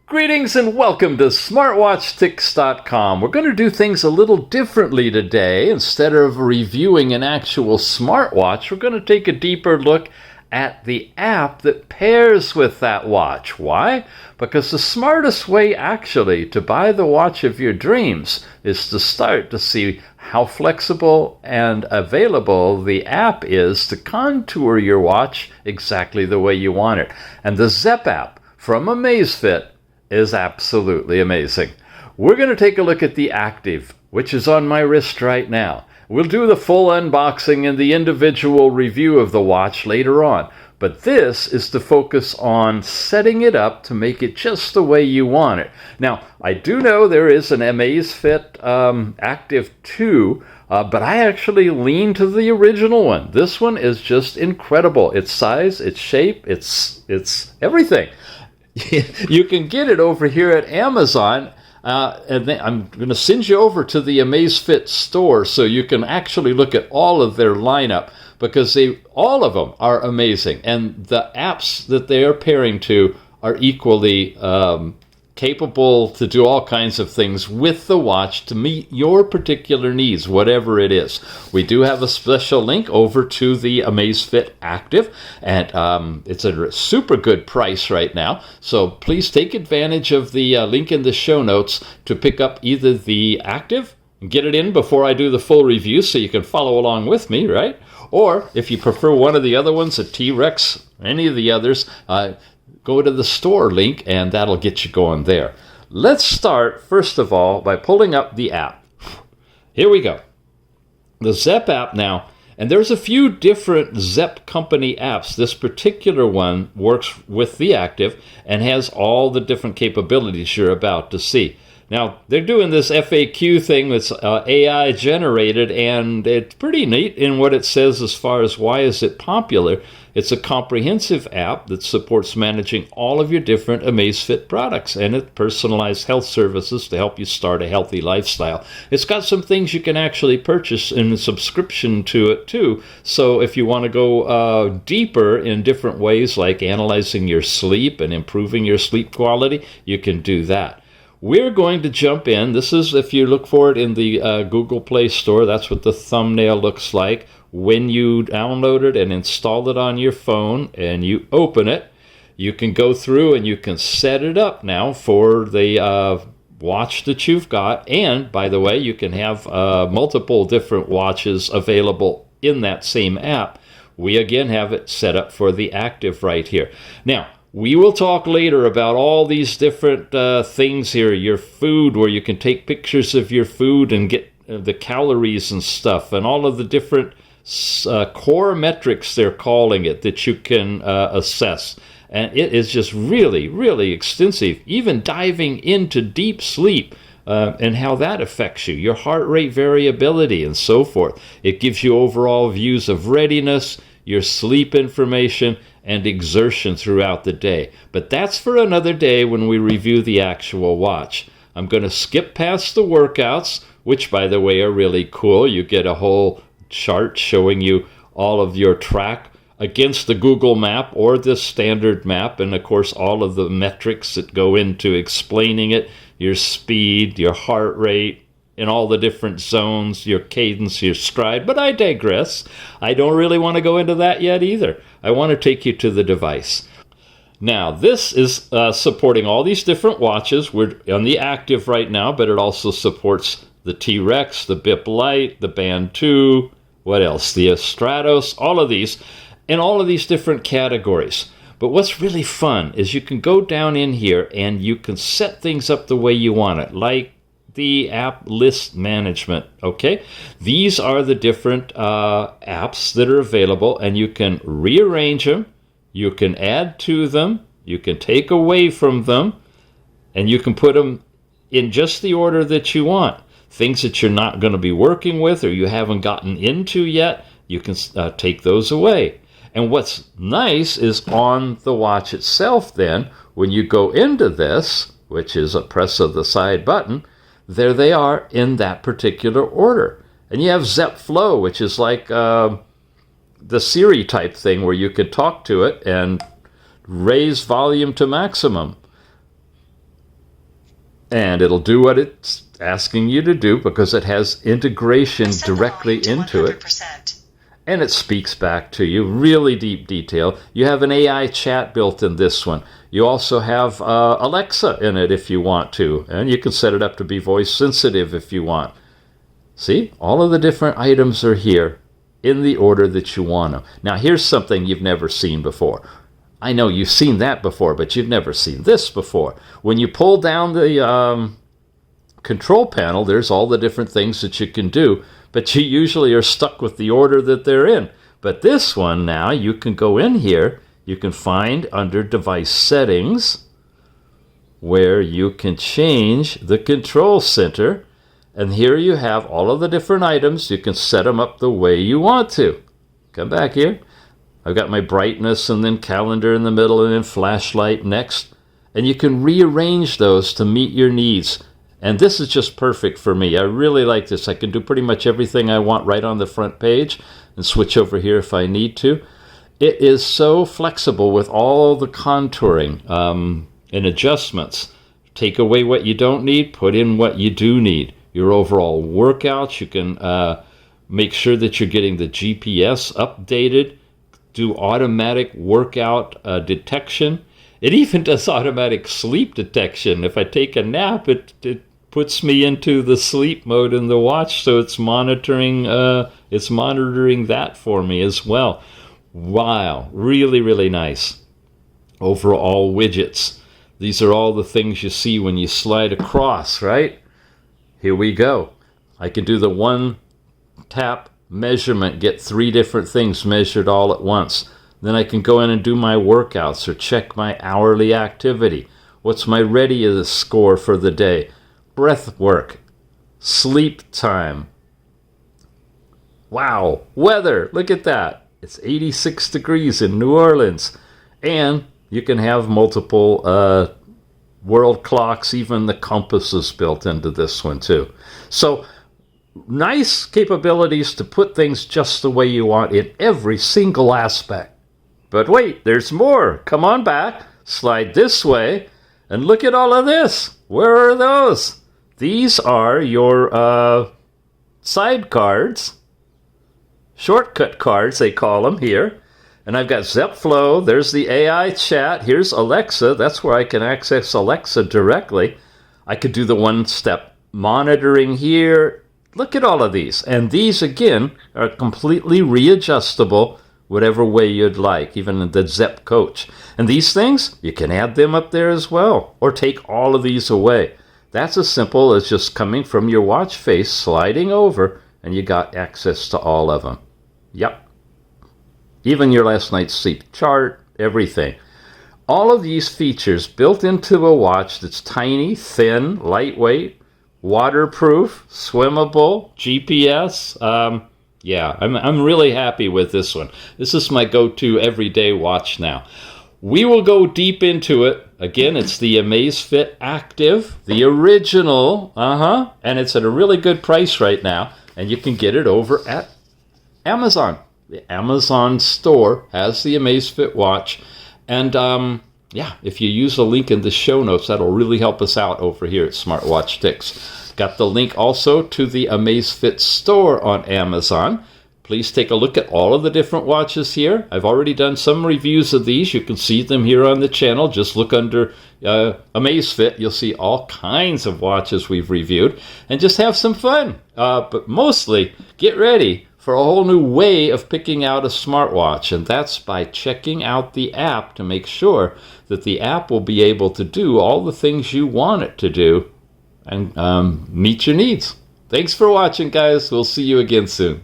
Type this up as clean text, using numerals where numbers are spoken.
Greetings and welcome to smartwatchtips.com. We're going to do things a little differently today. Instead of reviewing an actual smartwatch, we're going to take a deeper look at the app that pairs with that watch. Why? Because the smartest way actually to buy the watch of your dreams is to start to see how flexible and available the app is to contour your watch exactly the way you want it. And the Zepp app from Amazfit is absolutely amazing. We're going to take a look at the Active, which is on my wrist right now. We'll do the full unboxing and the individual review of the watch later on, but this is to focus on setting it up to make it just the way you want it. Now, I do know there is an Amazfit Active 2, but I actually lean to the original one. This one is just incredible. Its size, its shape, it's everything. You can get it over here at Amazon, and then I'm going to send you over to the Amazfit store so you can actually look at all of their lineup, because all of them are amazing, and the apps that they are pairing to are equally capable to do all kinds of things with the watch to meet your particular needs, whatever it is. We do have a special link over to the Amazfit Active, and it's a super good price right now. So please take advantage of the link in the show notes to pick up either the Active and get it in before I do the full review so you can follow along with me, right? Or if you prefer one of the other ones, a T-Rex, any of the others, go to the store link and that'll get you going there. Let's start, first of all, by pulling up the app. Here we go. The Zepp app now, and there's a few different Zepp company apps. This particular one works with the Active and has all the different capabilities you're about to see. Now, they're doing this FAQ thing that's AI generated, and it's pretty neat in what it says as far as why is it popular. It's a comprehensive app that supports managing all of your different Amazfit products, and it personalized health services to help you start a healthy lifestyle. It's got some things you can actually purchase in a subscription to it too. So if you want to go deeper in different ways, like analyzing your sleep and improving your sleep quality, you can do that. We're going to jump in. This is, if you look for it in the Google Play Store, that's what the thumbnail looks like. When you download it and install it on your phone and you open it, you can go through and you can set it up now for the watch that you've got. And, by the way, you can have multiple different watches available in that same app. We, again, have it set up for the Active right here. Now, we will talk later about all these different things here. Your food, where you can take pictures of your food and get the calories and stuff, and all of the different core metrics, they're calling it, that you can assess. And it is just really, really extensive, even diving into deep sleep and how that affects you, your heart rate variability, and so forth. It gives you overall views of readiness, your sleep information, and exertion throughout the day. But that's for another day when we review the actual watch. I'm going to skip past the workouts, which, by the way, are really cool. You get a whole chart showing you all of your track against the Google map or the standard map, and of course all of the metrics that go into explaining it, your speed, your heart rate, in all the different zones, your cadence, your stride. But I digress. I don't really want to go into that yet either. I want to take you to the device. Now, this is supporting all these different watches. We're on the Active right now, but it also supports the T-Rex, the BIP Lite, the Band 2, what else? The Stratos, all of these, and all of these different categories. But what's really fun is you can go down in here and you can set things up the way you want it, like the app list management. Okay, these are the different apps that are available, and you can rearrange them, you can add to them, you can take away from them, and you can put them in just the order that you want. Things that you're not going to be working with or you haven't gotten into yet, you can take those away. And what's nice is on the watch itself then, when you go into this, which is a press of the side button, there they are in that particular order. And you have Zepp Flow, which is like the Siri type thing where you could talk to it and raise volume to maximum. And it'll do what it's asking you to do because it has integration directly into it. And it speaks back to you, really deep detail. You have an AI chat built in this one. You also have Alexa in it if you want to. And you can set it up to be voice sensitive if you want. See, all of the different items are here in the order that you want them. Now, here's something you've never seen before. I know you've seen that before, but you've never seen this before. When you pull down the control panel, there's all the different things that you can do, but you usually are stuck with the order that they're in. But this one now, you can go in here, you can find under device settings where you can change the control center, and here you have all of the different items. You can set them up the way you want to. Come back here. I've got my brightness and then calendar in the middle and then flashlight next. And you can rearrange those to meet your needs. And this is just perfect for me. I really like this. I can do pretty much everything I want right on the front page and switch over here if I need to. It is so flexible with all the contouring and adjustments. Take away what you don't need, put in what you do need. Your overall workouts, you can make sure that you're getting the GPS updated. Do automatic workout detection. It even does automatic sleep detection. If I take a nap, it puts me into the sleep mode in the watch, so it's monitoring that for me as well. Wow, really, really nice. Overall widgets. These are all the things you see when you slide across, right? Here we go. I can do the one tap measurement, get 3 different things measured all at once. Then I can go in and do my workouts or check my hourly activity. What's my readiness score for the day? Breath work, sleep time. Wow, weather, look at that. It's 86 degrees in New Orleans. And you can have multiple world clocks, even the compass is built into this one too. So nice capabilities to put things just the way you want in every single aspect. But wait, there's more. Come on back, slide this way, and look at all of this. Where are those? These are your side cards, shortcut cards they call them here. And I've got Zepp Flow, there's the AI chat, here's Alexa, that's where I can access Alexa directly. I could do the one-step monitoring here. Look at all of these. And these, again, are completely readjustable whatever way you'd like, even in the Zepp Coach. And these things, you can add them up there as well, or take all of these away. That's as simple as just coming from your watch face, sliding over, and you got access to all of them. Yep. Even your last night's sleep chart, everything. All of these features built into a watch that's tiny, thin, lightweight, waterproof, swimmable, GPS. Yeah, I'm really happy with this one. This is my go-to everyday watch now. We will go deep into it. Again, it's the Amazfit Active, the original, and it's at a really good price right now, and you can get it over at Amazon. The Amazon store has the Amazfit watch, and yeah, if you use the link in the show notes, that'll really help us out over here at Smartwatch Ticks. Got the link also to the Amazfit store on Amazon. Please take a look at all of the different watches here. I've already done some reviews of these. You can see them here on the channel. Just look under Amazfit. You'll see all kinds of watches we've reviewed. And just have some fun. But mostly, get ready for a whole new way of picking out a smartwatch. And that's by checking out the app to make sure that the app will be able to do all the things you want it to do and meet your needs. Thanks for watching, guys. We'll see you again soon.